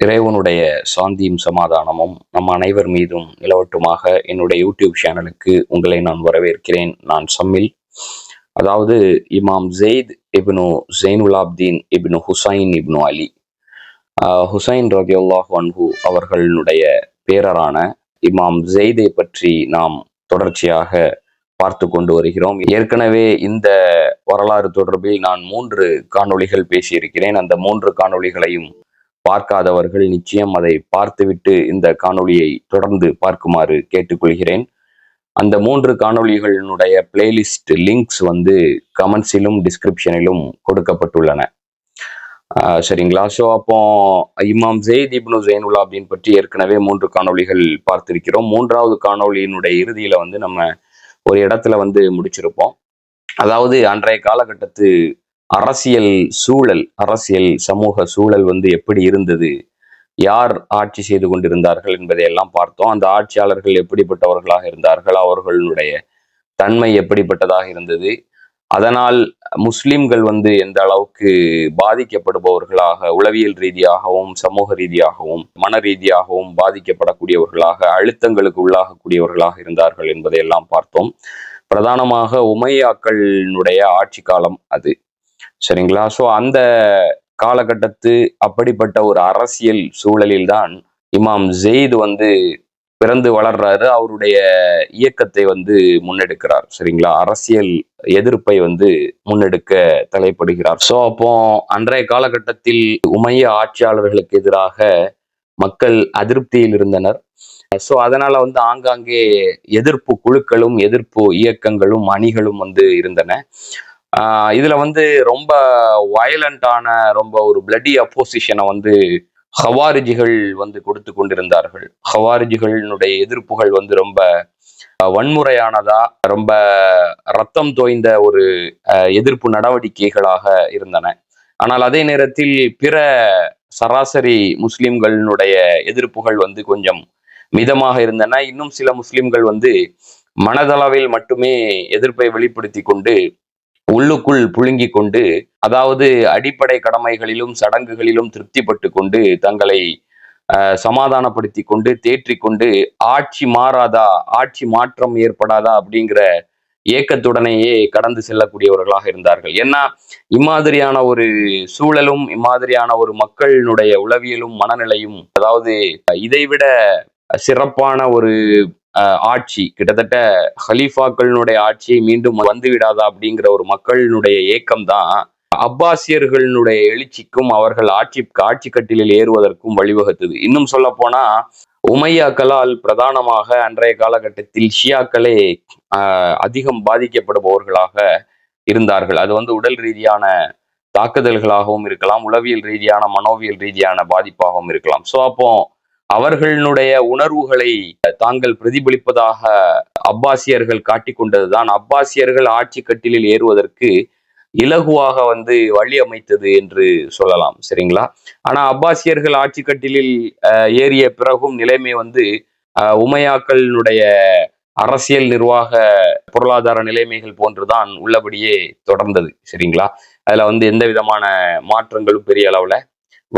இறைவனுடைய சாந்தியும் சமாதானமும் நம் அனைவர் மீதும் நிலவட்டுமாக. என்னுடைய யூடியூப் சேனலுக்கு உங்களை நான் வரவேற்கிறேன். நான் சம்மில். அதாவது இமாம் ஜெயித் இப்னு ஜெயினுலாப்தீன் இப்னு ஹுசைன் இப்னு அலி ஹுசைன் ரலியல்லாஹு அன்ஹு அவர்களுடைய பேரரான இமாம் ஜெயிதை பற்றி நாம் தொடர்ச்சியாக பார்த்து கொண்டு வருகிறோம். ஏற்கனவே இந்த வரலாறு தொடர்பில் நான் 3 காணொளிகள் பேசியிருக்கிறேன். அந்த 3 காணொளிகளையும் பார்க்காதவர்கள் நிச்சயம் அதை பார்த்துவிட்டு இந்த காணொளியை தொடர்ந்து பார்க்குமாறு கேட்டுக்கொள்கிறேன். அந்த 3 காணொளிகளினுடைய பிளேலிஸ்ட் லிங்க்ஸ் கமெண்ட்ஸிலும் டிஸ்கிரிப்ஷனிலும் கொடுக்கப்பட்டுள்ளன. சரிங்களா? ஸோ அப்போ இமாம் ஜெயித் இப்னு ஜெயினுலாப்தீன் பற்றி ஏற்கனவே 3 காணொளிகள் பார்த்திருக்கிறோம். 3வது காணொளியினுடைய இறுதியில நம்ம ஒரு இடத்துல முடிச்சிருப்போம். அதாவது அன்றைய காலகட்டத்து அரசியல் சூழல், அரசியல் சமூக சூழல் எப்படி இருந்தது, யார் ஆட்சி செய்து கொண்டிருந்தார்கள் என்பதை எல்லாம் பார்த்தோம். அந்த ஆட்சியாளர்கள் எப்படிப்பட்டவர்களாக இருந்தார்கள், அவர்களுடைய தன்மை எப்படிப்பட்டதாக இருந்தது, அதனால் முஸ்லிம்கள் எந்த அளவுக்கு பாதிக்கப்படுபவர்களாக, உளவியல் ரீதியாகவும் சமூக ரீதியாகவும் மன ரீதியாகவும் பாதிக்கப்படக்கூடியவர்களாக, அழுத்தங்களுக்கு உள்ளாகக்கூடியவர்களாக இருந்தார்கள் என்பதை எல்லாம் பார்த்தோம். பிரதானமாக உமையாக்களினுடைய ஆட்சி காலம் அது. சரிங்களா? ஸோ அந்த காலகட்டத்து அப்படிப்பட்ட ஒரு அரசியல் சூழலில் தான் இமாம் ஜெயித் பிறந்து வளர்றாரு. அவருடைய இயக்கத்தை முன்னெடுக்கிறார். சரிங்களா? அரசியல் எதிர்ப்பை முன்னெடுக்க தலைப்படுகிறார். ஸோ அப்போ அன்றைய காலகட்டத்தில் உமைய ஆட்சியாளர்களுக்கு எதிராக மக்கள் அதிருப்தியில் இருந்தனர். ஸோ அதனால ஆங்காங்கே எதிர்ப்பு குழுக்களும் எதிர்ப்பு இயக்கங்களும் அணிகளும் இருந்தன. இதுல ரொம்ப வயலண்டான, ரொம்ப ஒரு பிளடி அப்போசிஷனை ஹவாரிஜிகள் கொடுத்து கொண்டிருந்தார்கள். ஹவாரிஜிகளினுடைய எதிர்ப்புகள் ரொம்ப வன்முறையானதா, ரொம்ப ரத்தம் தோய்ந்த ஒரு எதிர்ப்பு நடவடிக்கைகளாக இருந்தன. ஆனால் அதே நேரத்தில் பிற சராசரி முஸ்லிம்களினுடைய எதிர்ப்புகள் கொஞ்சம் மிதமாக இருந்தன. இன்னும் சில முஸ்லிம்கள் மனதளவில் மட்டுமே எதிர்ப்பை வெளிப்படுத்தி கொண்டு உள்ளுக்குள் புழுங்கி கொண்டு, அதாவது அடிப்படை கடமைகளிலும் சடங்குகளிலும் திருப்திப்பட்டு கொண்டு, தங்களை சமாதானப்படுத்தி கொண்டு, தேற்றி கொண்டு, ஆட்சி மாறாதா, ஆட்சி மாற்றம் ஏற்படாதா அப்படிங்கிற ஏக்கத்துடனேயே கடந்து செல்லக்கூடியவர்களாக இருந்தார்கள். ஏன்னா இம்மாதிரியான ஒரு சூழலும், இம்மாதிரியான ஒரு மக்களினுடைய உளவியலும் மனநிலையும், அதாவது இதைவிட சிறப்பான ஒரு ஆட்சி, கிட்டத்தட்ட ஹலீஃபாக்களினுடைய ஆட்சியை மீண்டும் வந்துவிடாதா அப்படிங்கிற ஒரு மக்களினுடைய ஏக்கம் தான் அப்பாசியர்களுடைய எழுச்சிக்கும் அவர்கள் ஆட்சி கட்டிலில் ஏறுவதற்கும் வழிவகுத்தது. இன்னும் சொல்ல போனா உமையாக்களால் பிரதானமாக அன்றைய காலகட்டத்தில் ஷியாக்களே அதிகம் பாதிக்கப்படுபவர்களாக இருந்தார்கள். அது உடல் ரீதியான தாக்குதல்களாகவும் இருக்கலாம், உளவியல் ரீதியான மனோவியல் ரீதியான பாதிப்பாகவும் இருக்கலாம். ஸோ அப்போ அவர்களுடைய உணர்வுகளை தாங்கள் பிரதிபலிப்பதாக அப்பாசியர்கள் காட்டிக்கொண்டதுதான் அப்பாசியர்கள் ஆட்சி கட்டிலில் ஏறுவதற்கு இலகுவாக வழி அமைத்தது என்று சொல்லலாம். சரிங்களா? ஆனா அப்பாசியர்கள் ஆட்சி கட்டிலில் ஏறிய பிறகும் நிலைமை உமையாக்களினுடைய அரசியல் நிர்வாக பொருளாதார நிலைமைகள் போன்றுதான் உள்ளபடியே தொடர்ந்தது. சரிங்களா? அதுல எந்த விதமான மாற்றங்களும் பெரிய அளவுல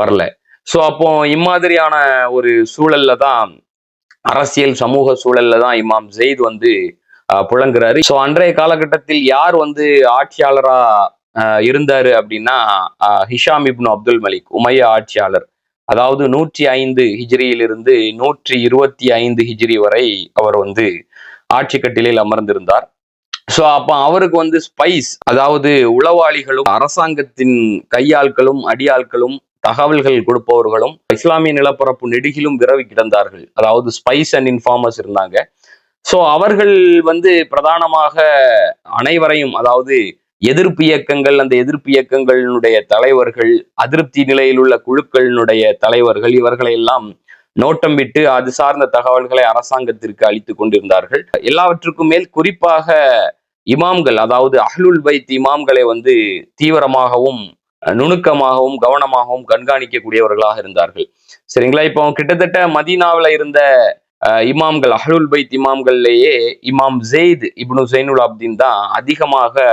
வரல. ஸோ அப்போ இம்மாதிரியான ஒரு சூழல்ல தான், அரசியல் சமூக சூழல்ல தான் இமாம் ஜெயித் புழங்குறாரு. ஸோ அன்றைய காலகட்டத்தில் யார் ஆட்சியாளரா இருந்தாரு அப்படின்னா, ஹிஷாம் இப்னு அப்துல் மலிக், உமையா ஆட்சியாளர். அதாவது 105 ஹிஜ்ரியிலிருந்து 125 ஹிஜ்ரி வரை அவர் ஆட்சி கட்டிலில் அமர்ந்திருந்தார். ஸோ அப்ப அவருக்கு ஸ்பைஸ், அதாவது உளவாளிகளும் அரசாங்கத்தின் கையாட்களும் அடியாட்களும் தகவல்கள் கொடுப்பவர்களும் இஸ்லாமிய நிலப்பரப்பு நெடுகிலும் விரவி கிடந்தார்கள். அதாவது ஸ்பைஸ் அண்ட் இன்ஃபார்மர்ஸ் இருந்தாங்க. ஸோ அவர்கள் பிரதானமாக அனைவரையும், அதாவது எதிர்ப்பு இயக்கங்கள், அந்த எதிர்ப்பு இயக்கங்களினுடைய தலைவர்கள், அதிருப்தி நிலையில் உள்ள குழுக்களினுடைய தலைவர்கள், இவர்களை எல்லாம் நோட்டம் விட்டு அது சார்ந்த தகவல்களை அரசாங்கத்திற்கு அளித்துக் கொண்டிருந்தார்கள். எல்லாவற்றுக்கும் மேல் குறிப்பாக இமாம்கள், அதாவது அஹ்லுல் பைத் இமாம்களை தீவிரமாகவும் நுணுக்கமாகவும் கவனமாகவும் கண்காணிக்கக்கூடியவர்களாக இருந்தார்கள். சரிங்களா? இப்போ கிட்டத்தட்ட மதீனாவில் இருந்த இமாம்கள், அஹ்லுல் பைத் இமாம்கள்லேயே இமாம் ஜெயித் இப்னு ஜெயினுலாப்தீன் தான் அதிகமாக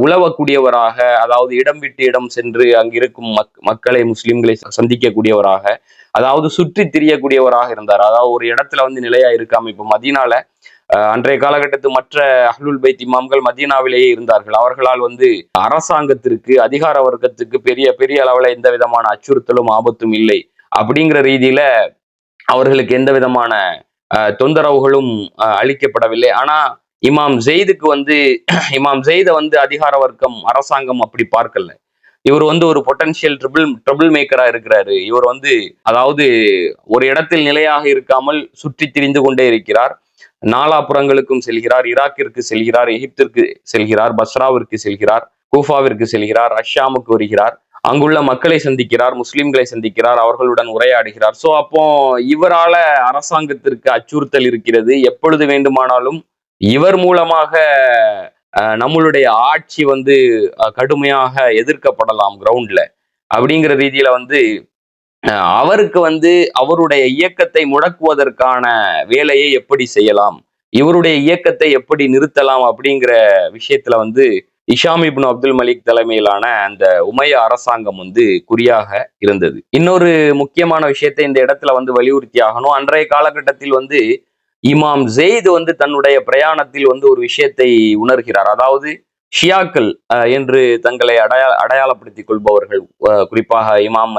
உழவக்கூடியவராக, அதாவது இடம் விட்டு இடம் சென்று அங்கிருக்கும் மக்களை, முஸ்லிம்களை சந்திக்கக்கூடியவராக, அதாவது சுற்றி திரியக்கூடியவராக இருந்தார். அதாவது ஒரு இடத்துல வந்து நிலையா இருக்காம, இப்ப மதீனால அன்றைய காலகட்டத்து மற்ற அஹ்லுல் பைத் இமாம்கள் மதீனாவிலேயே இருந்தார்கள். அவர்களால் வந்து அரசாங்கத்திற்கு, அதிகார வர்க்கத்துக்கு பெரிய பெரிய அளவுல எந்த விதமான அச்சுறுத்தலும் ஆபத்தும் இல்லை அப்படிங்கிற ரீதியில அவர்களுக்கு எந்த விதமான தொந்தரவுகளும் அளிக்கப்படவில்லை. ஆனா இமாம் ஜெயிதுக்கு வந்து இமாம் ஜெயித வந்து அதிகார வர்க்கம், அரசாங்கம் அப்படி பார்க்கல. இவர் வந்து ஒரு பொட்டன்ஷியல் ட்ரிபிள் மேக்கரா இருக்கிறாரு. இவர் வந்து அதாவது ஒரு இடத்தில் நிலையாக இருக்காமல் சுற்றி திரிந்து கொண்டே இருக்கிறார். நாலாபுறங்களுக்கும் செல்கிறார், ஈராக்கிற்கு செல்கிறார், எகிப்திற்கு செல்கிறார், பஸ்ராவிற்கு செல்கிறார், கூஃபாவிற்கு செல்கிறார், ரஷ்யாமுக்கு வருகிறார், அங்குள்ள மக்களை சந்திக்கிறார், முஸ்லிம்களை சந்திக்கிறார், அவர்களுடன் உரையாடுகிறார். சோ அப்போ இவரால அரசாங்கத்திற்கு அச்சுறுத்தல் இருக்கிறது. எப்பொழுது வேண்டுமானாலும் இவர் மூலமாக நம்மளுடைய ஆட்சி வந்து கடுமையாக எதிர்க்கப்படலாம் கிரவுண்ட்ல அப்படிங்கிற ரீதியில வந்து அவருக்கு வந்து அவருடைய இயக்கத்தை முடக்குவதற்கான வேலையை எப்படி செய்யலாம், இவருடைய இயக்கத்தை எப்படி நிறுத்தலாம் அப்படிங்கிற விஷயத்துல வந்து இஷாம் இப்னு அப்துல் மலிக் தலைமையிலான அந்த உமையா அரசாங்கம் வந்து குறியாக இருந்தது. இன்னொரு முக்கியமான விஷயத்தை இந்த இடத்துல வந்து வலியுறுத்தி ஆகணும். அன்றைய காலகட்டத்தில் வந்து இமாம் ஜெயித் வந்து தன்னுடைய பிரயாணத்தில் வந்து ஒரு விஷயத்தை உணர்கிறார். அதாவது ஷியாக்கள் என்று தங்களை அடையாளப்படுத்திக் கொள்பவர்கள், குறிப்பாக இமாம்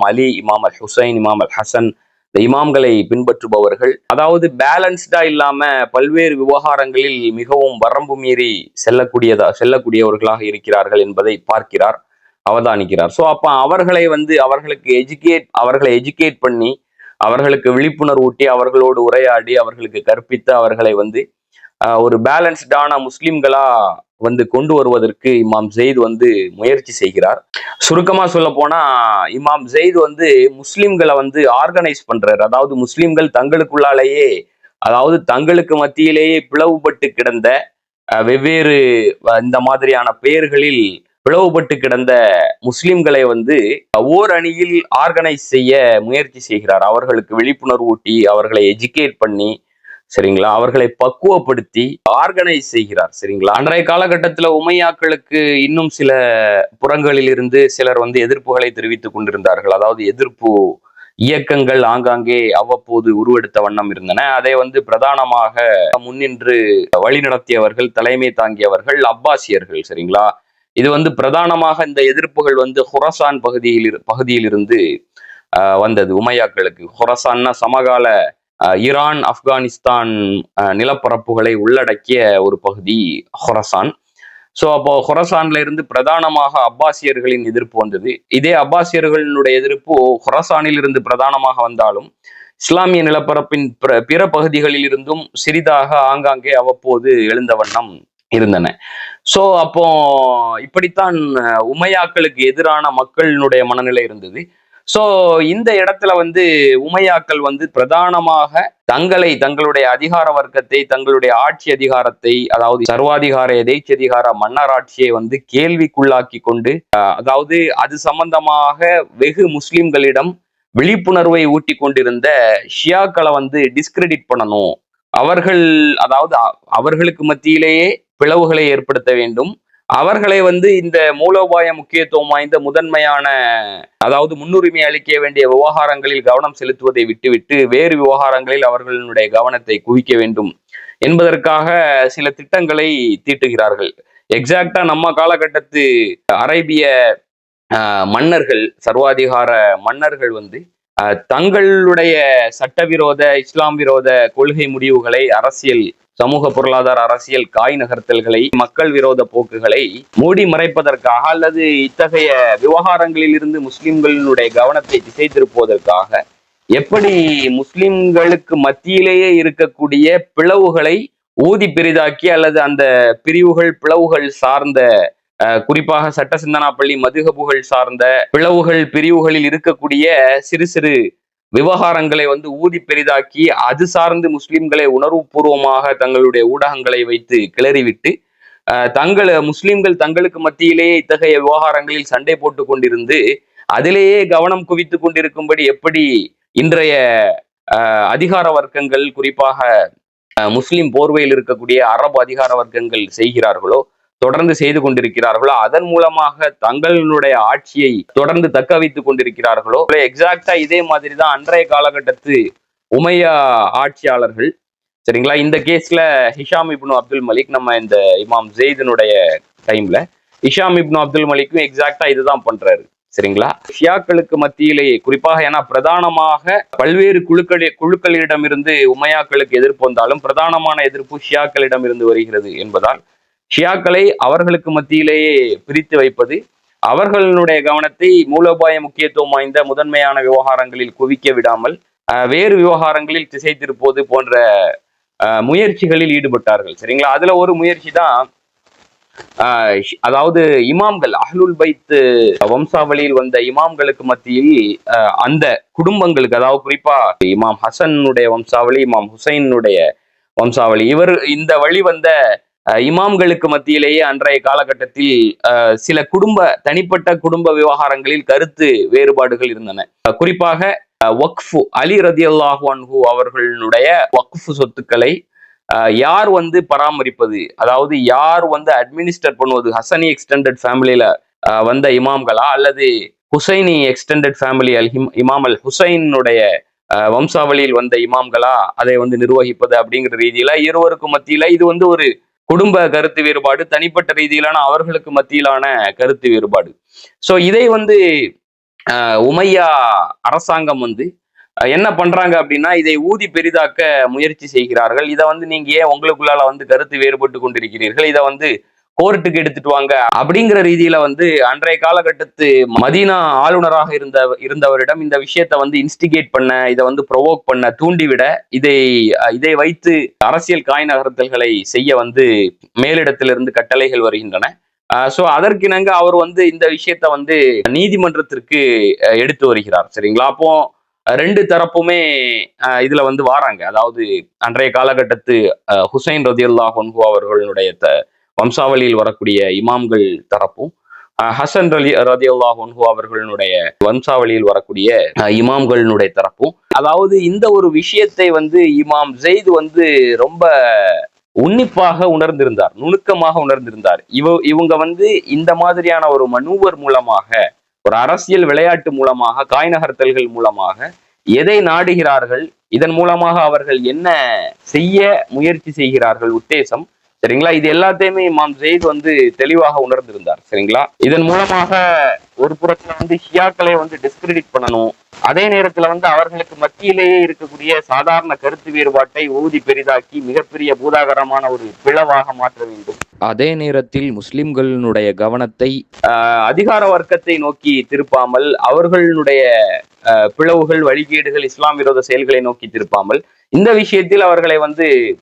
அலி, இமாம் அல் ஹுசைன், இமாம் அல் ஹசன், இந்த இமாம்களை பின்பற்றுபவர்கள், அதாவது பேலன்ஸ்டா இல்லாம பல்வேறு விவகாரங்களில் மிகவும் வரம்பு மீறி செல்லக்கூடியவர்களாக இருக்கிறார்கள் என்பதை பார்க்கிறார், அவதானிக்கிறார். சோ அப்ப அவர்களை வந்து அவர்களை எஜுகேட் பண்ணி, அவர்களுக்கு விழிப்புணர்வு ஊட்டி, அவர்களோடு உரையாடி, அவர்களுக்கு கற்பித்து, அவர்களை வந்து ஒரு பேலன்ஸ்டான முஸ்லிம்களா வந்து கொண்டு வருவதற்கு இமாம் ஜெயித் வந்து முயற்சி செய்கிறார். சுருக்கமா சொல்ல போனா இமாம் ஜெயித் வந்து முஸ்லிம்களை வந்து ஆர்கனைஸ் பண்றாரு. அதாவது முஸ்லிம்கள் தங்களுக்குள்ளாலேயே, அதாவது தங்களுக்கு மத்தியிலேயே பிளவுபட்டு கிடந்த வெவ்வேறு இந்த மாதிரியான பெயர்களில் பிளவுபட்டு கிடந்த முஸ்லிம்களை வந்து ஓர் அணியில் ஆர்கனைஸ் செய்ய முயற்சி செய்கிறார். அவர்களுக்கு விழிப்புணர்வு ஊட்டி, அவர்களை எஜுகேட் பண்ணி, சரிங்களா, அவர்களை பக்குவப்படுத்தி ஆர்கனைஸ் செய்கிறார். சரிங்களா. அன்றைய காலகட்டத்தில் உமையாக்களுக்கு இன்னும் சில புறங்களில் இருந்து சிலர் வந்து எதிர்ப்புகளை தெரிவித்துக் கொண்டிருந்தார்கள். அதாவது எதிர்ப்பு இயக்கங்கள் ஆங்காங்கே அவ்வப்போது உருவெடுத்த வண்ணம் இருந்தன. அதை வந்து பிரதானமாக முன்னின்று வழிநடத்தியவர்கள், தலைமை தாங்கியவர்கள் அப்பாசியர்கள். சரிங்களா. இது வந்து பிரதானமாக இந்த எதிர்ப்புகள் வந்து ஹுரசான் பகுதியில் இருந்து வந்தது. உமையாக்களுக்கு ஹுரசான்னா சமகால ஈரான், ஆப்கானிஸ்தான் நிலப்பரப்புகளை உள்ளடக்கிய ஒரு பகுதி ஹொரசான். சோ அப்போ ஹொரசான்ல இருந்து பிரதானமாக அப்பாசியர்களின் எதிர்ப்பு வந்தது. இதே அப்பாசியர்களினுடைய எதிர்ப்பு ஹொரசானில் இருந்து பிரதானமாக வந்தாலும் இஸ்லாமிய நிலப்பரப்பின் பிற பகுதிகளில் இருந்தும் சிறிதாக ஆங்காங்கே அவ்வப்போது எழுந்த வண்ணம் இருந்தன. சோ அப்போ இப்படித்தான் உமையாக்களுக்கு எதிரான மக்களினுடைய மனநிலை இருந்தது. சோ இந்த இடத்துல வந்து உமையாக்கள் வந்து பிரதானமாக தங்களுடைய அதிகார வர்க்கத்தை, தங்களுடைய ஆட்சி அதிகாரத்தை, அதாவது சர்வாதிகார எதேச்சதிகார மன்னராட்சியை வந்து கேள்விக்குள்ளாக்கி கொண்டு, அதாவது அது சம்பந்தமாக வெகு முஸ்லிம்களிடம் விழிப்புணர்வை ஊட்டி கொண்டிருந்த ஷியாக்களை வந்து டிஸ்கிரெடிட் பண்ணணும், அதாவது அவர்களுக்கு மத்தியிலேயே பிளவுகளை ஏற்படுத்த வேண்டும், அவர்களை வந்து இந்த மூலோபாய முக்கியத்துவம் வாய்ந்த முதன்மையான, அதாவது முன்னுரிமை அளிக்க வேண்டிய விவகாரங்களில் கவனம் செலுத்துவதை விட்டுவிட்டு வேறு விவகாரங்களில் அவர்களுடைய கவனத்தை குவிக்க வேண்டும் என்பதற்காக சில திட்டங்களை தீட்டுகிறார்கள். எக்ஸாக்டா நம்ம காலகட்டத்து அரேபிய மன்னர்கள், சர்வாதிகார மன்னர்கள் வந்து தங்களுடைய சட்டவிரோத, இஸ்லாம் விரோத கொள்கை முடிவுகளை, அரசியல், சமூக பொருளாதார அரசியல் காய் நகர்த்தல்களை, மக்கள் விரோத போக்குகளை மூடி மறைப்பதற்காக அல்லது இத்தகைய விவகாரங்களில் இருந்து முஸ்லிம்களினுடைய கவனத்தை திசை திருப்புவதற்காக எப்படி முஸ்லிம்களுக்கு மத்தியிலேயே இருக்கக்கூடிய பிளவுகளை ஊதி பெரிதாக்கி, அல்லது அந்த பிளவுகள் சார்ந்த, குறிப்பாக சட்ட சிந்தனா பள்ளி மதுகபுகள் சார்ந்த பிரிவுகளில் இருக்கக்கூடிய சிறு சிறு விவகாரங்களை வந்து ஊதி பெரிதாக்கி அது சார்ந்து முஸ்லிம்களை உணர்வுபூர்வமாக தங்களுடைய ஊடகங்களை வைத்து கிளறிவிட்டு முஸ்லிம்கள் தங்களுக்கு மத்தியிலேயே இத்தகைய விவகாரங்களில் சண்டை போட்டு கொண்டிருந்து அதிலேயே கவனம் குவித்து கொண்டிருக்கும்படி எப்படி இன்றைய அதிகார வர்க்கங்கள், குறிப்பாக முஸ்லிம் போர்வையில் இருக்கக்கூடிய அரபு அதிகார வர்க்கங்கள் செய்கிறார்களோ தொடர்ந்து செய்து கொண்டிருக்கிறார்களோ, அதன் மூலமாக தங்களுடைய ஆட்சியை தொடர்ந்து தக்க வைத்துக் கொண்டிருக்கிறார்களோ, எக்ஸாக்டா இதே மாதிரி தான் அன்றைய காலகட்டத்து உமையா ஆட்சியாளர்கள். சரிங்களா? இந்த கேஸ்ல ஹிஷாம் இப்னு அப்துல் மலிக், நம்ம இந்த இமாம் ஜெயிதனுடைய டைம்ல ஹிஷாம் இப்னு அப்துல் மலிக்கும் எக்ஸாக்டா இதுதான் பண்றாரு. சரிங்களா? ஷியாக்களுக்கு மத்தியிலேயே குறிப்பாக, ஏன்னா பிரதானமாக பல்வேறு குழுக்களிடமிருந்து உமையாக்களுக்கு எதிர்ப்பு வந்தாலும் பிரதானமான எதிர்ப்பு ஷியாக்களிடம் இருந்து வருகிறது என்பதால் ஷியாக்களை அவர்களுக்கு மத்தியிலேயே பிரித்து வைப்பது, அவர்களுடைய கவனத்தை மூலோபாய முக்கியத்துவம் வாய்ந்த முதன்மையான விவகாரங்களில் குவிக்க விடாமல் வேறு விவகாரங்களில் திசை திருப்போது போன்ற முயற்சிகளில் ஈடுபட்டார்கள். சரிங்களா? அதுல ஒரு முயற்சி தான், அதாவது இமாம்கள், அஹ்லுல் பைத் வம்சாவளியில் வந்த இமாம்களுக்கு மத்தியில் அந்த குடும்பங்களுக்கு, அதாவது குறிப்பா இமாம் ஹசனுடைய வம்சாவளி, இமாம் ஹுசைனுடைய வம்சாவளி, இந்த வழி வந்த இமாம்களுக்கு மத்தியிலேயே அன்றைய காலகட்டத்தில் சில தனிப்பட்ட குடும்ப விவகாரங்களில் கருத்து வேறுபாடுகள் இருந்தன. குறிப்பாக வக்ஃபு, அலி ரதியல்லாஹு அன்ஹு அவர்களுடைய வக்ஃபு சொத்துக்களை யார் பராமரிப்பது, அதாவது யார் அட்மினிஸ்டர் பண்ணுவது, ஹசனி எக்ஸ்டெண்டட் ஃபேமிலியில வந்த இமாம்களா அல்லது ஹுசைனி எக்ஸ்டெண்டட் ஃபேமிலி இமாம் அல் ஹுசைனுடைய வம்சாவளியில் வந்த இமாம்களா அதை நிர்வகிப்பது அப்படிங்கிற ரீதியில இருவருக்கும் மத்தியில இது ஒரு குடும்ப கருத்து வேறுபாடு, தனிப்பட்ட ரீதியிலான அவர்களுக்கு மத்தியிலான கருத்து வேறுபாடு. சோ இதை உமையா அரசாங்கம் என்ன பண்றாங்க அப்படின்னா, இதை ஊதி பெரிதாக்க முயற்சி செய்கிறார்கள். இதை நீங்க ஏன் உங்களுக்குள்ளால கருத்து வேறுபட்டு கொண்டிருக்கிறீர்கள், இதை கோர்ட்டுக்கு எடுத்துட்டு வாங்க அப்படிங்கிற ரீதியில அன்றைய காலகட்டத்து மதீனா ஆளுநராக இருந்தவரிடம் இந்த விஷயத்த இன்ஸ்டிகேட் பண்ண, இதை ப்ரொவோக் பண்ண, தூண்டிவிட, இதை வைத்து அரசியல் காய் நகர்த்தல்களை செய்ய மேலிடத்திலிருந்து கட்டளைகள் வருகின்றன. சோ அதற்கிணங்க அவர் இந்த விஷயத்த நீதிமன்றத்திற்கு எடுத்து வருகிறார். சரிங்களா? அப்போ ரெண்டு தரப்புமே இதுல வாராங்க. அதாவது அன்றைய காலகட்டத்து ஹுசைன் ரதியல்லாஹு அன்ஹு அவர்களுடைய வம்சாவளியில் வரக்கூடிய இமாம்கள் தரப்பும், ஹசன் ரதியல்லாஹு அன்ஹு அவர்களுடைய வம்சாவளியில் வரக்கூடிய இமாம்களுடைய தரப்பும், அதாவது இந்த ஒரு விஷயத்தை இமாம் ஜெயித் ரொம்ப உன்னிப்பாக உணர்ந்திருந்தார், நுணுக்கமாக உணர்ந்திருந்தார். இவங்க இந்த மாதிரியான ஒரு மனூவர் மூலமாக, ஒரு அரசியல் விளையாட்டு மூலமாக, காய் நகர்த்தல்கள் மூலமாக எதை நாடுகிறார்கள், இதன் மூலமாக அவர்கள் என்ன செய்ய முயற்சி செய்கிறார்கள், உத்தேசம். சரிங்களா? இது எல்லாத்தையுமே இமாம் ஜெயித் தெளிவாக உணர்ந்திருந்தார். சரிங்களா? இதன் மூலமாக ஒரு புறத்துல ஷியாக்களை டிஸ்கிரெடிட் பண்ணணும், அதே நேரத்துல அவர்களுக்கு மத்தியிலேயே இருக்கக்கூடிய சாதாரண கருத்து வேறுபாட்டை ஊதி பெரிதாக்கி மிகப்பெரிய பூதாகரமான ஒரு பிளவாக மாற்ற வேண்டும். அதே நேரத்தில் முஸ்லிம்களுடைய கவனத்தை அதிகார வர்க்கத்தை நோக்கி திருப்பாமல், அவர்களுடைய பிளவுகள், வழிகேடுகள், இஸ்லாம் விரோத செயல்களை நோக்கி திருப்பாமல் இந்த விஷயத்தில் அவர்களை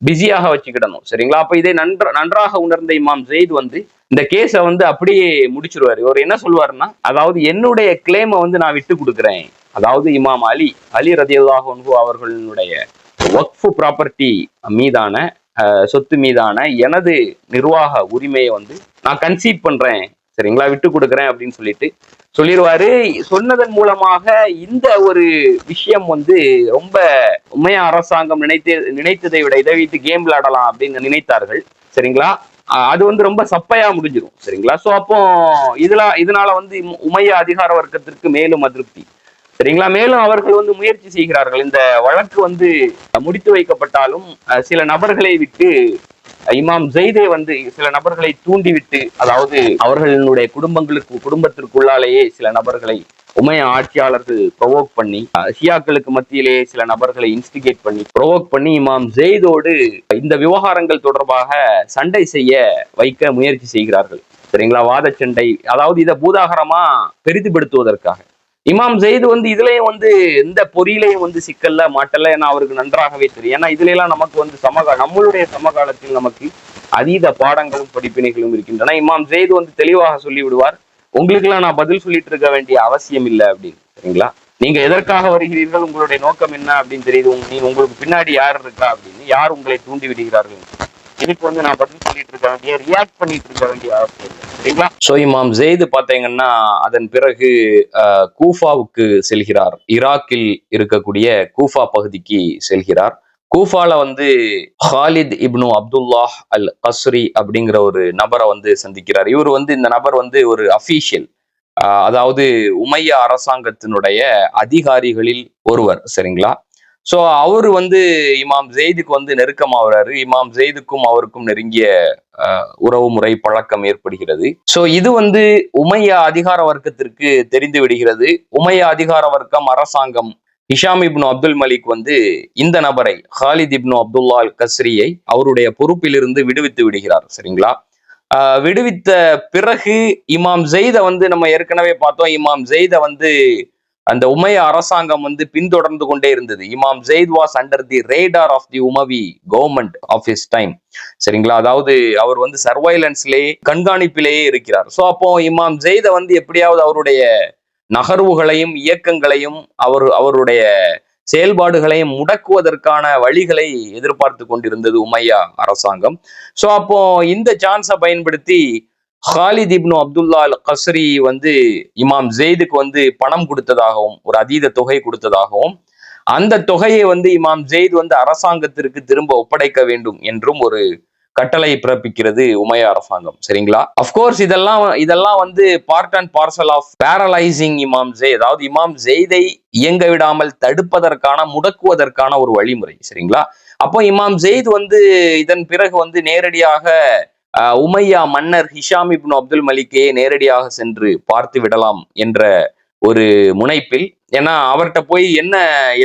பிஸியாக வச்சுக்கிடணும். சரிங்களா? அப்ப இதை நன்றாக உணர்ந்த இமாம் ஜெயித் இந்த கேஸ அப்படியே முடிச்சிருவாரு. இவர் என்ன சொல்லுவாருன்னா, அதாவது என்னுடைய கிளைமை நான் விட்டு கொடுக்குறேன், அதாவது இமாம் அலி ரதியல்லாஹு அன்ஹு அவர்களுடைய வக்ஃபு ப்ராப்பர்ட்டி மீதான, சொத்து மீதான எனது நிர்வாக உரிமையை நான் கன்சீட் பண்றேன், சரிங்களா, விட்டு கொடுக்குறேன் அப்படின்னு சொல்லிடுவாரு. சொன்னதன் மூலமாக இந்த ஒரு விஷயம் ரொம்ப உண்மையா அரசாங்கம் நினைத்ததை விட இதை வைத்து கேம் விளையாடலாம் அப்படின்னு நினைத்தார்கள். சரிங்களா? அது ரொம்ப சப்பையா முடிஞ்சிடும். சரிங்களா? சோ அப்போ இதனால உமையா அதிகார வர்க்கத்திற்கு மேலும் அதிருப்தி. சரிங்களா? மேலும் அவர்கள் முயற்சி செய்கிறார்கள். இந்த வழக்கு முடித்து வைக்கப்பட்டாலும் சில நபர்களை விட்டு இமாம் ஜெயிதே சில நபர்களை தூண்டிவிட்டு, அதாவது அவர்களுடைய குடும்பத்திற்குள்ளாலேயே சில நபர்களை உமையா ஆட்சியாளர்கள் ப்ரொவோக் பண்ணி, ஷியாக்களுக்கு மத்தியிலேயே சில நபர்களை இன்ஸ்டிகேட் பண்ணி ப்ரொவோக் பண்ணி இமாம் ஜெயிதோடு இந்த விவகாரங்கள் தொடர்பாக சண்டை செய்ய வைக்க முயற்சி செய்கிறார்கள். சரிங்களா? வாத சண்டை, அதாவது இதை பூதாகரமா பெரிதுபடுத்துவதற்காக. இமாம் ஜெயித் இதுலயும் இந்த பொறியிலையும் சிக்கல்ல மாட்டல, ஏன்னா அவருக்கு நன்றாகவே தெரியும். ஏன்னா இதுல எல்லாம் நமக்கு நம்மளுடைய சமகாலத்தில் நமக்கு அதீத பாடங்களும் படிப்பினைகளும் இருக்கின்றன. இமாம் ஜெயித் தெளிவாக சொல்லி விடுவார், உங்களுக்கு எல்லாம் நான் பதில் சொல்லிட்டு இருக்க வேண்டிய அவசியம் இல்லை அப்படின்னு. சரிங்களா? நீங்க எதற்காக வருகிறீர்கள், உங்களுடைய நோக்கம் என்ன அப்படின்னு தெரியுது, உங்களுக்கு பின்னாடி யார் இருக்கா அப்படின்னு, யார் உங்களை தூண்டி விடுகிறார்கள், இதுக்கு நான் பதில் சொல்லிட்டு இருக்க வேண்டிய, ரியாக்ட் பண்ணிட்டு இருக்க வேண்டிய அவசியம் இல்லை. சரிங்களா? சோ இமாம் ஜெயித் பாத்தீங்கன்னா அதன் பிறகு கூஃபாவுக்கு செல்கிறார். ஈராக்கில் இருக்கக்கூடிய கூஃபா பகுதிக்கு செல்கிறார். கூஃபால வந்து ஹாலித் இப்னு அப்துல்லாஹ் அல் கஸ்ரி அப்படிங்கிற ஒரு நபரை வந்து சந்திக்கிறார். இவர் வந்து இந்த நபர் வந்து ஒரு அபிஷியல், அதாவது உமையா அரசாங்கத்தினுடைய அதிகாரிகளில் ஒருவர். சரிங்களா? சோ அவரு வந்து இமாம் ஜெயிதுக்கு வந்து நெருக்கமாகறாரு. இமாம் ஜெயிதுக்கும் அவருக்கும் நெருங்கிய உறவு முறை பழக்கம் ஏற்படுகிறது. சோ இது வந்து உமையா அதிகார வர்க்கத்திற்கு தெரிந்து விடுகிறது. உமையா அதிகார வர்க்கம் அரசாங்கம் ஹிஷாம் இப்னு அப்துல் மலிக் வந்து இந்த நபரை ஹாலித் இப்னு அப்துல்லா அல் கஸ்ரியை அவருடைய பொறுப்பிலிருந்து விடுவித்து விடுகிறார். சரிங்களா? விடுவித்த பிறகு இமாம் ஜெயித வந்து நம்ம ஏற்கனவே பார்த்தோம். இமாம் ஜெயித வந்து அந்த உமையா அரசாங்கம் வந்து பின்தொடர்ந்து கொண்டே இருந்தது. இமாம் Zaid was under the radar of the Umavi government of his time. சரிங்களா? அதாவது அவர் வந்து சர்வைலன்ஸ்லேயே, கண்காணிப்பிலேயே இருக்கிறார். சோ அப்போ இமாம் ஜெயித வந்து எப்படியாவது அவருடைய நகர்வுகளையும் இயக்கங்களையும் அவருடைய செயல்பாடுகளையும் முடக்குவதற்கான வழிகளை எதிர்பார்த்து கொண்டிருந்தது உமையா அரசாங்கம். சோ அப்போ இந்த சான்ஸை பயன்படுத்தி ஹாலித் இப்னு அப்துல்லா அல் கஸ்ரி வந்து இமாம் ஜெயிதுக்கு வந்து பணம் கொடுத்ததாகவும், ஒரு அதீத தொகை கொடுத்ததாகவும், அந்த தொகையை வந்து இமாம் ஜெயித் வந்து அரசாங்கத்திற்கு திரும்ப ஒப்படைக்க வேண்டும் என்றும் ஒரு கட்டளை பிறப்பிக்கிறது உமையா அரசாங்கம். சரிங்களா? அப்கோர்ஸ் இதெல்லாம் வந்து part and parcel of paralysing இமாம் ஜெயித், அதாவது இமாம் ஜெயிதை இயங்க விடாமல் தடுப்பதற்கான, முடக்குவதற்கான ஒரு வழிமுறை. சரிங்களா? அப்போ இமாம் ஜெயித் வந்து இதன் பிறகு வந்து நேரடியாக உமையா மன்னர் ஹிஷாம் இப்னு அப்துல் மலிக்கையே நேரடியாக சென்று பார்த்து விடலாம் என்ற ஒரு முனைப்பில், ஏன்னா அவர்கிட்ட போய் என்ன,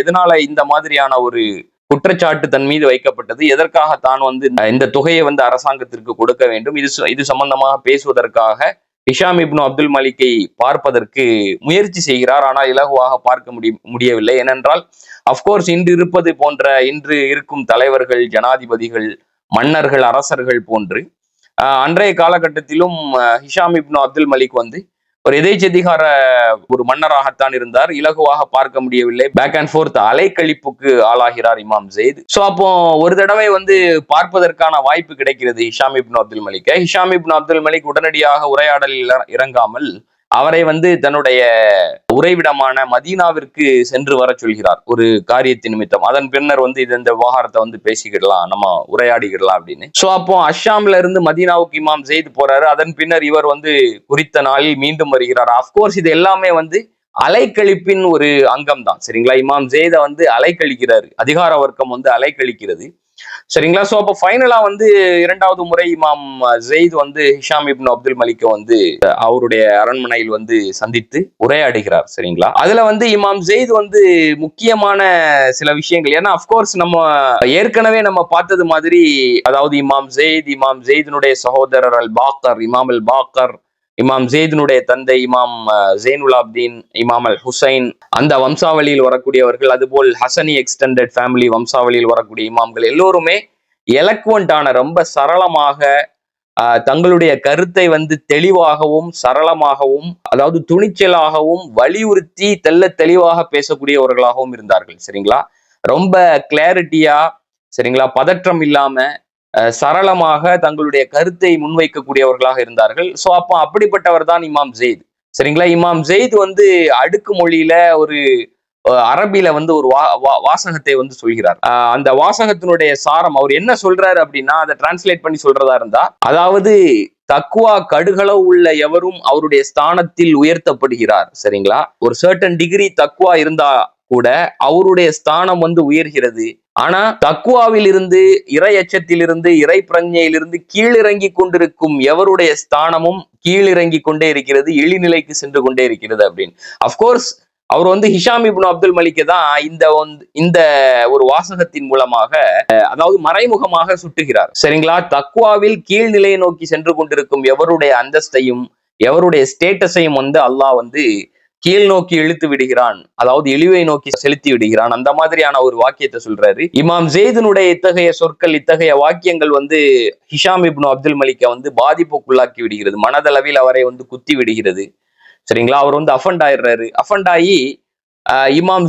எதனால இந்த மாதிரியான ஒரு குற்றச்சாட்டு தன் மீது வைக்கப்பட்டது, எதற்காக தான் வந்து இந்த தொகையை வந்து அரசாங்கத்திற்கு கொடுக்க வேண்டும், இது சம்பந்தமாக பேசுவதற்காக ஹிஷாம் இப்னு அப்துல் மலிக்கை பார்ப்பதற்கு முயற்சி செய்கிறார். ஆனால் இலகுவாக பார்க்க முடியவில்லை. ஏனென்றால் அப்கோர்ஸ் இன்று இருக்கும் தலைவர்கள், ஜனாதிபதிகள், மன்னர்கள், அரசர்கள் போன்று அன்றைய காலகட்டத்திலும் ஹிஷாம் இப்னு அப்துல் மலிக் வந்து ஒரு எதேச்சதிகார ஒரு மன்னராகத்தான் இருந்தார். இலகுவாக பார்க்க முடியவில்லை. பேக் அண்ட் ஃபோர்த் அலைக்கழிப்புக்கு ஆளாகிறார் இமாம் ஜெயித். சோ அப்போ ஒரு தடவை வந்து பார்ப்பதற்கான வாய்ப்பு கிடைக்கிறது ஹிஷாம் இப்னு அப்துல் மலிக். ஹிஷாம் இப்னு அப்துல் மலிக் உடனடியாக உரையாடலில் இறங்காமல் அவரை வந்து தன்னுடைய உறைவிடமான மதீனாவிற்கு சென்று வர சொல்கிறார் ஒரு காரியத்தின் நிமித்தம். அதன் பின்னர் வந்து இந்த விவகாரத்தை வந்து பேசிக்கிடலாம், நம்ம உரையாடிக்கிடலாம் அப்படின்னு. சோ அப்போ அஷாம்ல இருந்து மதீனாவுக்கு இமாம் ஜெயித் போறாரு. அதன் பின்னர் இவர் வந்து குறித்த நாளில் மீண்டும் வருகிறார். அப்கோர்ஸ் இது எல்லாமே வந்து அலைக்கழிப்பின் ஒரு அங்கம் தான். சரிங்களா? இமாம் ஜெயித வந்து அலைக்கழிக்கிறாரு, அதிகார வர்க்கம் வந்து அலைக்கழிக்கிறது. சரிங்களா? சோ அப்ப ஃபைனலா வந்து இரண்டாவது முறை இமாம் ஜெயித் வந்து ஹிஷாம் இப்னு அப்துல் மலிக்க வந்து அவருடைய அரண்மனையில் வந்து சந்தித்து உரையாடுகிறார். சரிங்களா? அதுல வந்து இமாம் ஜெயித் வந்து முக்கியமான சில விஷயங்கள், ஏன்னா அப்கோர்ஸ் நம்ம ஏற்கனவே நம்ம பார்த்தது மாதிரி, அதாவது இமாம் ஜெயிதினுடைய சகோதரர் அல் பாக்கர், இமாம் அல் பாக்கர், இமாம் ஜெயிதினுடைய தந்தை இமாம் ஜெயினுலாப்தீன், இமாம் அல் ஹுசைன், அந்த வம்சாவளியில் வரக்கூடியவர்கள், அதுபோல் ஹசனி எக்ஸ்டெண்டட் ஃபேமிலி வம்சாவளியில் வரக்கூடிய இமாம்கள் எல்லோருமே எலக்வெண்டான, ரொம்ப சரளமாக தங்களுடைய கருத்தை வந்து தெளிவாகவும் சரளமாகவும், அதாவது துணிச்சலாகவும் வலியுறுத்தி தெல்ல தெளிவாக பேசக்கூடியவர்களாகவும் இருந்தார்கள். சரிங்களா? ரொம்ப கிளாரிட்டியா, சரிங்களா, பதற்றம் இல்லாம சரளமாக தங்களுடைய கருத்தை முன்வைக்கக்கூடியவர்களாக இருந்தார்கள். சோ அப்போ அப்படிப்பட்டவர் தான் இமாம் ஜெயித். சரிங்களா? இமாம் ஜெயித் வந்து அடுக்கு மொழியில ஒரு அரபில வந்து ஒரு வாசகத்தை வந்து சொல்கிறார். அந்த வாசகத்தினுடைய சாரம் அவர் என்ன சொல்றாரு அப்படின்னா, அதை டிரான்ஸ்லேட் பண்ணி சொல்றதா இருந்தா, அதாவது தக்குவா கடுகளவு உள்ள எவரும் அவருடைய ஸ்தானத்தில் உயர்த்தப்படுகிறார். சரிங்களா? ஒரு சர்டன் டிகிரி தக்குவா இருந்தா கூட அவருடைய ஸ்தானம் வந்து உயர்கிறது. ஆனா தக்குவாவில் இருந்து, இறை அச்சத்திலிருந்து, இறை பிரஞ்ஞையிலிருந்து கீழிறங்கி கொண்டிருக்கும் எவருடைய ஸ்தானமும் கீழிறங்கி கொண்டே இருக்கிறது, இழிநிலைக்கு சென்று கொண்டே இருக்கிறது அப்படின்னு. அப்கோர்ஸ் அவர் வந்து ஹிஷாம் இப்னு அப்துல் மலிக்கை தான் இந்த ஒரு வாசகத்தின் மூலமாக, அதாவது மறைமுகமாக சுட்டுகிறார். சரிங்களா? தக்குவாவில் கீழ்நிலையை நோக்கி சென்று கொண்டிருக்கும் எவருடைய அந்தஸ்தையும் எவருடைய ஸ்டேட்டஸையும் வந்து அல்லாஹ் வந்து கீழ் நோக்கி இழுத்து விடுகிறான், அதாவது இழிவை நோக்கி செலுத்தி விடுகிறான். அந்த மாதிரியான ஒரு வாக்கியத்தை சொல்றாரு. இமாம் ஜெயிதினுடைய இத்தகைய சொற்கள், இத்தகைய வாக்கியங்கள் வந்து ஹிஷாம் இப்னு அப்துல் மலிக்கை வந்து பாதிப்புக்குள்ளாக்கி விடுகிறது, மனதளவில் அவரை வந்து குத்தி விடுகிறது. சரிங்களா? அவர் வந்து அஃபண்ட் ஆயிடுறாரு. அஃபண்ட் ஆகி இமாம்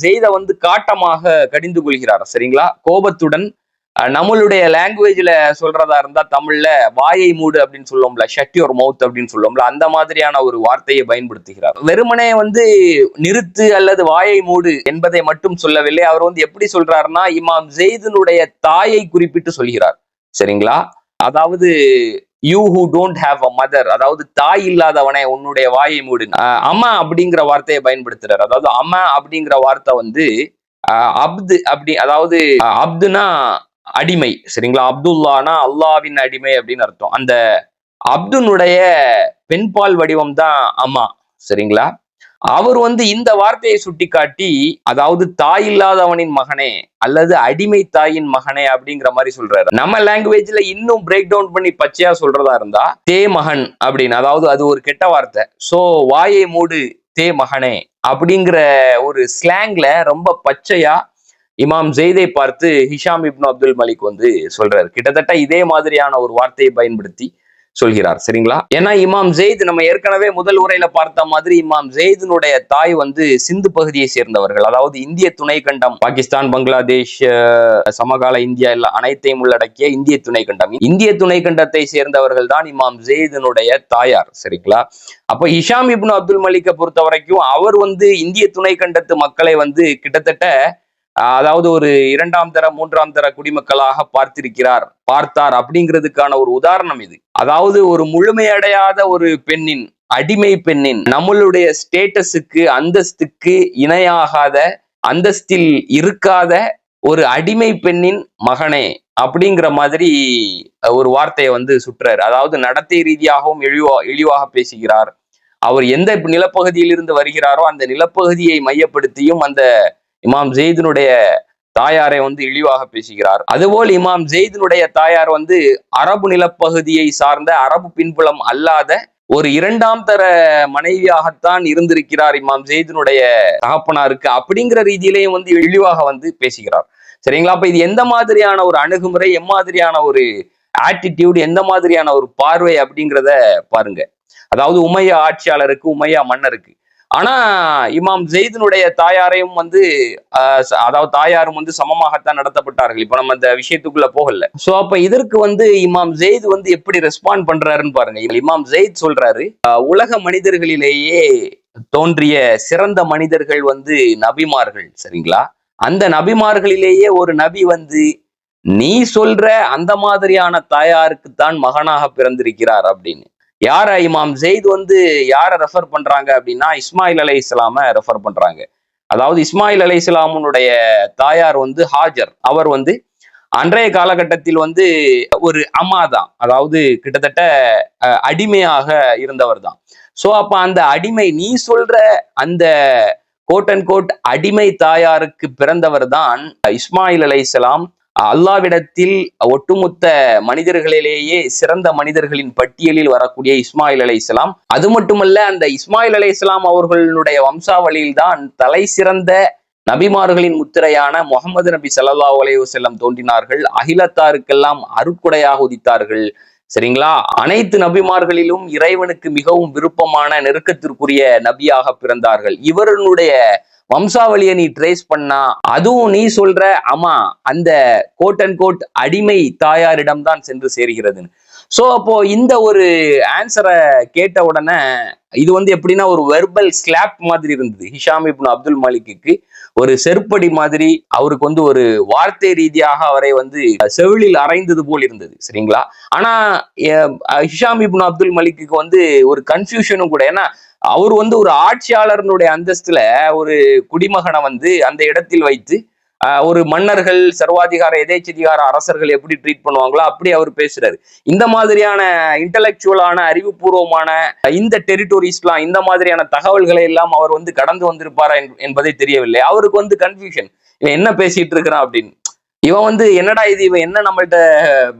ஜெயித வந்து காட்டமாக கடிந்து கொள்கிறார். சரிங்களா? கோபத்துடன் நம்மளுடைய லாங்குவேஜ்ல சொல்றதா இருந்தா தமிழ்ல வாயை மூடு அப்படின்னு சொல்லுவோம்ல, ஷட் யுவர் மவுத் அப்படின்னு சொல்லுவோம்ல, அந்த மாதிரியான ஒரு வார்த்தையை பயன்படுத்துகிறார். வெறுமனே நிறுத்து அல்லது வாயை மூடு என்பதை மட்டும் சொல்லவில்லை. அவர் எப்படி சொல்றாருன்னா, இமாம் ஜெயிதினுடைய தாயை குறிப்பிட்டு சொல்கிறார். சரிங்களா? அதாவது you who don't have a mother, அதாவது தாய் இல்லாதவனே உன்னுடைய வாயை மூடு. அம்மா அப்படிங்கிற வார்த்தையை பயன்படுத்துறாரு. அதாவது அம்மா அப்படிங்கிற வார்த்தை அப்து அப்படி, அதாவது அப்துனா அடிமை. சரிங்களா? அப்துல்லானா அல்லாவின் அடிமை அப்படின்னு அர்த்தம். அந்த அப்துனுடைய பெண்பால் வடிவம் தான் அம்மா. சரிங்களா? அவர் இந்த வார்த்தையை சுட்டிக்காட்டி, அதாவது தாய் இல்லாதவனின் மகனே அல்லது அடிமை தாயின் மகனே அப்படிங்கிற மாதிரி சொல்றாரு. நம்ம லாங்குவேஜ்ல இன்னும் பிரேக் டவுன் பண்ணி பச்சையா சொல்றதா இருந்தா தே மகன் அப்படின்னு, அதாவது அது ஒரு கெட்ட வார்த்தை. சோ வாயை மூடு தே மகனே அப்படிங்கிற ஒரு ஸ்லாங்ல ரொம்ப பச்சையா இமாம் ஜெயிதை பார்த்து ஹிஷாம் இப்னு அப்துல் மலிக் சொல்றாரு. கிட்டத்தட்ட இதே மாதிரியான ஒரு வார்த்தையை பயன்படுத்தி சொல்கிறார். சரிங்களா? ஏன்னா இமாம் ஜெயித் நம்ம ஏற்கனவே முதல் உரையில பார்த்த மாதிரி இமாம் ஜெயிதினுடைய தாய் சிந்து பகுதியை சேர்ந்தவர்கள். அதாவது இந்திய துணைக்கண்டம், பாகிஸ்தான், பங்களாதேஷ், சமகால இந்தியா எல்லாம் அனைத்தையும் உள்ளடக்கிய இந்திய துணைக்கண்டம். இந்திய துணைக்கண்டத்தை சேர்ந்தவர்கள் தான் இமாம் ஜெயிதினுடைய தாயார். சரிங்களா? அப்ப ஹிஷாம் இப்னு அப்துல் மலிக்கை பொறுத்த வரைக்கும் அவர் இந்திய துணைக்கண்டத்து மக்களை கிட்டத்தட்ட அதாவது ஒரு 2ஆம் தர 3ஆம் தர குடிமக்களாக பார்த்தார் அப்படிங்கிறதுக்கான ஒரு உதாரணம் இது. அதாவது ஒரு முழுமையடையாத ஒரு பெண்ணின், அடிமை பெண்ணின், நம்மளுடைய ஸ்டேட்டஸுக்கு அந்தஸ்துக்கு இணையாகாத, அந்தஸ்தில் இருக்காத ஒரு அடிமை பெண்ணின் மகனே அப்படிங்கிற மாதிரி ஒரு வார்த்தையை சுற்றாரு. அதாவது நடத்தை ரீதியாகவும் இழிவாக பேசுகிறார். அவர் எந்த நிலப்பகுதியில் இருந்து வருகிறாரோ அந்த நிலப்பகுதியை மையப்படுத்தியும் அந்த இமாம் ஜெயிதினுடைய தாயாரை இழிவாக பேசுகிறார். அதுபோல் இமாம் ஜெயிதினுடைய தாயார் அரபு நிலப்பகுதியை சார்ந்த, அரபு பின்புலம் அல்லாத ஒரு 2ஆம் தர மனைவியாகத்தான் இருந்திருக்கிறார் இமாம் ஜெயிதினுடைய தகப்பனாருக்கு அப்படிங்கிற ரீதியிலையும் இழிவாக பேசுகிறார். சரிங்களா? அப்ப இது எந்த மாதிரியான ஒரு அணுகுமுறை, எம்மாதிரியான ஒரு ஆட்டிடியூட், எந்த மாதிரியான ஒரு பார்வை அப்படிங்கிறத பாருங்க. அதாவது உமையா ஆட்சியாளருக்கு, உமையா மன்னருக்கு. ஆனா இமாம் ஜெயிதினுடைய தாயாரையும் அதாவது தாயாரும் சமமாகத்தான் நடத்தப்பட்டார்கள். இப்ப நம்ம அந்த விஷயத்துக்குள்ள போகல. சோ அப்ப இதற்கு இமாம் ஜெயித் எப்படி ரெஸ்பாண்ட் பண்றாருன்னு பாருங்க. இமாம் ஜெயித் சொல்றாரு, உலக மனிதர்களிலேயே தோன்றிய சிறந்த மனிதர்கள் நபிமார்கள். சரிங்களா? அந்த நபிமார்களிலேயே ஒரு நபி நீ சொல்ற அந்த மாதிரியான தாயாருக்குத்தான் மகனாக பிறந்திருக்கிறார் அப்படின்னு. யார இமாம் ஜெயித் யார ரெஃபர் பண்றாங்க அப்படின்னா இஸ்மாயில் அலைஹிஸ்ஸலாம ரெஃபர் பண்றாங்க. அதாவது இஸ்மாயில் அலைஹிஸ்ஸலாமுடைய தாயார் ஹாஜர். அவர் அன்றைய காலகட்டத்தில் ஒரு அம்மா தான், அதாவது கிட்டத்தட்ட அடிமையாக இருந்தவர் தான். சோ அப்ப அந்த அடிமை, நீ சொல்ற அந்த கோட் அண்ட் கோட் அடிமை தாயாருக்கு பிறந்தவர் தான் இஸ்மாயில் அலைஹிஸ்ஸலாம். அல்லாவிடத்தில் ஒட்டுமொத்த மனிதர்களிலேயே சிறந்த மனிதர்களின் பட்டியலில் வரக்கூடிய இஸ்மாயில் அலைஹிஸ்ஸலாம். அது மட்டுமல்ல, அந்த இஸ்மாயில் அலைஹிஸ்ஸலாம் அவர்களுடைய வம்சாவளியில் தான் தலை சிறந்த நபிமார்களின் முத்திரையான முகமது நபி ஸல்லல்லாஹு அலைஹி வஸல்லம் தோன்றினார்கள். அகிலத்தாருக்கெல்லாம் அருட்கொடையாக உதித்தார்கள். சரிங்களா? அனைத்து நபிமார்களிலும் இறைவனுக்கு மிகவும் விருப்பமான, நெருக்கத்திற்குரிய நபியாக பிறந்தார்கள். இவர்களுடைய வம்சாவளியை நீ ட்ரேஸ் பண்ணா அதுவும் நீ சொல்ற அம்மா அந்த கோட் அண்ட் கோட் அடிமை தாயாரிடம் தான் சென்று சேர்கிறதுன்னு. சோ அப்போ இந்த ஒரு ஆன்சரை கேட்ட உடனே இது எப்படின்னா ஒரு வெர்பல் ஸ்லாப் மாதிரி இருந்தது. ஹிஷாம் இப்னு அப்துல் மலிக்கு ஒரு செருப்படி மாதிரி, அவருக்கு ஒரு வார்த்தை ரீதியாக அவரை செவிலில் அரைந்தது போல் இருந்தது. சரிங்களா? ஆனா ஹிஷாம் இப்னு அப்துல் மலிக்கு ஒரு கன்ஃபியூஷனும் கூட. ஏன்னா அவர் ஒரு ஆட்சியாளர்களுடைய அந்தஸ்துல ஒரு குடிமகனை அந்த இடத்தில் வைத்து ஒரு மன்னர்கள், சர்வாதிகார, எதேச்சதிகார அரசர்கள் எப்படி ட்ரீட் பண்ணுவாங்களோ அப்படி அவர் பேசுறாரு. இந்த மாதிரியான இன்டலெக்சுவலான, அறிவுபூர்வமான இந்த டெரிட்டோரிஸ்லாம், இந்த மாதிரியான தகவல்களை எல்லாம் அவர் கடந்து வந்திருப்பாரா என்பதை தெரியவில்லை. அவருக்கு கன்ஃபியூஷன், இவன் என்ன பேசிட்டு இருக்கிறான் அப்படின்னு. இவன் என்னடா இது, இவன் என்ன நம்மள்ட்ட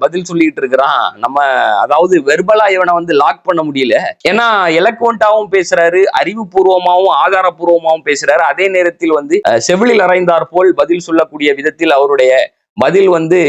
பதில் சொல்லிட்டு இருக்கிறான், நம்ம அதாவது வெர்பலா இவனை லாக் பண்ண முடியல. ஏன்னா எலக்வெண்டாவும் பேசுறாரு, அறிவுபூர்வமாவும் ஆதாரபூர்வமாவும் பேசுறாரு. அதே நேரத்தில் செவிலில் அறைந்தார் போல் பதில் சொல்லக்கூடிய விதத்தில் அவருடைய பதில் வந்து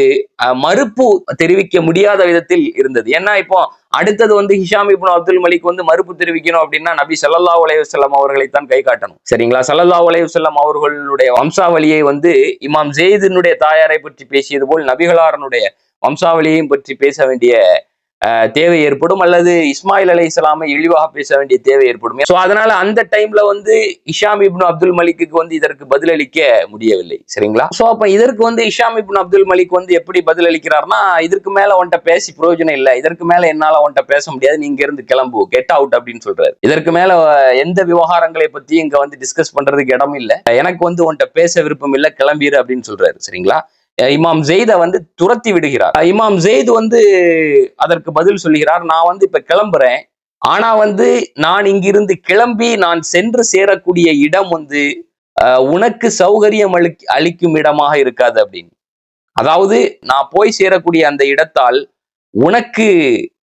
மறுப்பு தெரிவிக்க முடியாத விதத்தில் இருந்தது. ஏன்னா இப்போ அடுத்தது வந்து ஹிஷாம் இப்னு அப்துல் மலிக் வந்து மறுப்பு தெரிவிக்கணும் அப்படின்னா நபி ஸல்லல்லாஹு அலைஹி வஸல்லம் அவர்களைத்தான் கை காட்டணும். சரிங்களா? ஸல்லல்லாஹு அலைஹி வஸல்லம் அவர்களுடைய வம்சாவளியை வந்து இமாம் ஜெயிதினுடைய தாயாரை பற்றி பேசியது போல் நபிகளாரனுடைய வம்சாவளியையும் பற்றி பேச வேண்டிய தேவை ஏற்படும், அல்லது இஸ்மாயில் அலைஹிஸ்ஸலாமை இழிவாக பேச வேண்டிய தேவை ஏற்படும். சோ அதனால அந்த டைம்ல வந்து ஹிஷாம் இப்னு அப்துல் மலிக்கு வந்து இதற்கு பதிலளிக்க முடியவில்லை. சரிங்களா? சோ அப்ப இதற்கு வந்து ஹிஷாம் இப்னு அப்துல் மலிக் வந்து எப்படி பதிலளிக்கிறார்னா, இதற்கு மேல உன்ட்ட பேசி பிரயோஜனம் இல்லை, இதற்கு மேல என்னால உன்ட்ட பேச முடியாது, நீங்க இருந்து கிளம்பு, கெட் அவுட் அப்படின்னு சொல்றாரு. இதற்கு மேல எந்த விவகாரங்களை பத்தி இங்க வந்து டிஸ்கஸ் பண்றதுக்கு இடம் இல்ல, எனக்கு வந்து உன்ட்ட பேச விருப்பம் இல்ல, கிளம்பிடு அப்படின்னு சொல்றாரு. சரிங்களா? இமாம் ஜெயித வந்து துரத்தி விடுகிறார். இமாம் ஜெயித் வந்து அதற்கு பதில் சொல்லுகிறார், நான் வந்து இப்ப கிளம்புறேன், ஆனா வந்து நான் இங்கிருந்து கிளம்பி நான் சென்று சேரக்கூடிய இடம் வந்து உனக்கு சௌகரியம் அளிக்கும் இடமாக இருக்காது அப்படின்னு. அதாவது நான் போய் சேரக்கூடிய அந்த இடத்தால் உனக்கு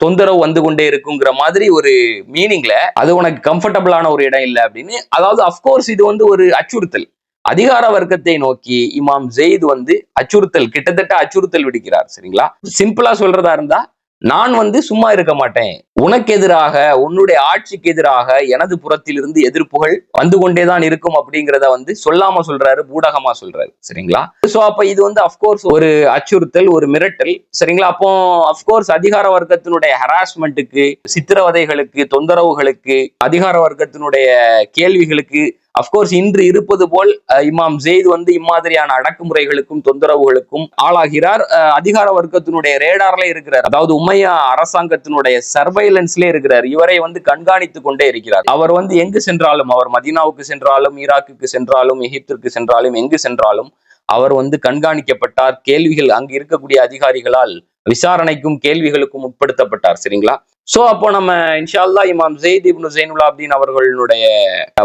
தொந்தரவு வந்து கொண்டே இருக்குங்கிற மாதிரி ஒரு மீனிங்ல அது உனக்கு கம்ஃபர்டபுளான ஒரு இடம் இல்லை அப்படின்னு. அதாவது அப்கோர்ஸ் இது வந்து ஒரு அச்சுறுத்தல், அதிகார வர்க்கத்தை நோக்கி இமாம் ஜெயித் வந்து அச்சுறுத்தல், கிட்டத்தட்ட அச்சுறுத்தல் விடுக்கிறார். சரிங்களா? சிம்பிளா சொல்றதா இருந்தா, நான் வந்து சும்மா இருக்க மாட்டேன், உனக்கு எதிராக உன்னுடைய ஆட்சிக்கு எதிராக எனது புறத்திலிருந்து எதிர்ப்புகள் வந்து கொண்டேதான் இருக்கும் அப்படிங்கிறத வந்து சொல்லாம சொல்றாரு, பூடகமா சொல்றாரு. சரிங்களா? சோ அப்ப இது வந்து அப்கோர்ஸ் ஒரு அச்சுறுத்தல், ஒரு மிரட்டல். சரிங்களா? அப்போ அப்கோர்ஸ் அதிகார வர்க்கத்தினுடைய ஹராஸ்மெண்ட்டுக்கு, சித்திரவதைகளுக்கு, தொந்தரவுகளுக்கு, அதிகார வர்க்கத்தினுடைய கேள்விகளுக்கு அப்கோர்ஸ் இன்று இருப்பது போல் இமாம் ஜெயித் வந்து இம்மாதிரியான அடக்குமுறைகளுக்கும் தொந்தரவுகளுக்கும் ஆளாகிறார். அதிகார வர்க்கத்தினுடைய ரேடார்ல இருக்கிறார், அதாவது உமையா அரசாங்கத்தினுடைய சர்வைலன்ஸ்ல இருக்கிறார். இவரை வந்து கண்காணித்துக் கொண்டே இருக்கிறார். அவர் வந்து எங்கு சென்றாலும், அவர் மதீனாவுக்கு சென்றாலும், ஈராக்குக்கு சென்றாலும், எகிப்திற்கு சென்றாலும், எங்கு சென்றாலும் அவர் வந்து கண்காணிக்கப்பட்டார். கேள்விகள் அங்கு இருக்கக்கூடிய அதிகாரிகளால் விசாரணைக்கும் கேள்விகளுக்கும் உட்படுத்தப்பட்டார். சரிங்களா? சோ அப்போ நம்ம இன்ஷா அல்லாஹ் இமாம் ஜெயித் இப்னு ஜைனுல் ஆபிதீன் அவர்களுடைய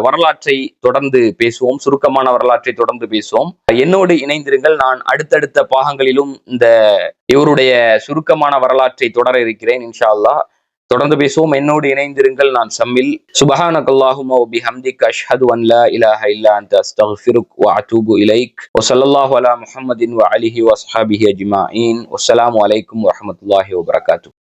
வரலாற்றை தொடர்ந்து பேசுவோம், சுருக்கமான வரலாற்றை தொடர்ந்து பேசுவோம். என்னோடு இணைந்திருங்கள். நான் அடுத்தடுத்த பாகங்களிலும் இந்த இவருடைய சுருக்கமான வரலாற்றை தொடர இருக்கிறேன். இன்ஷா அல்லாஹ் தொடர்ந்து பேசுவோம். என்னோடு இணைந்திருங்கள். நான் ஷம்மில். சுப்ஹானக்கல்லாஹும்ம வ பிஹம்திக அஷ்ஹது அன் லா இலாஹ இல்லா அன்த அஸ்தக்ஃபிருக் வ அத்தூபு இலைக். வ ஸல்லல்லாஹு அலா முஹம்மதின் வ ஆலிஹி வ அஸ்ஹாபிஹி அஜ்மஈன். வஸ்ஸலாமு அலைக்கும் வ ரஹ்மத்துல்லாஹி வ பரகாத்துஹு.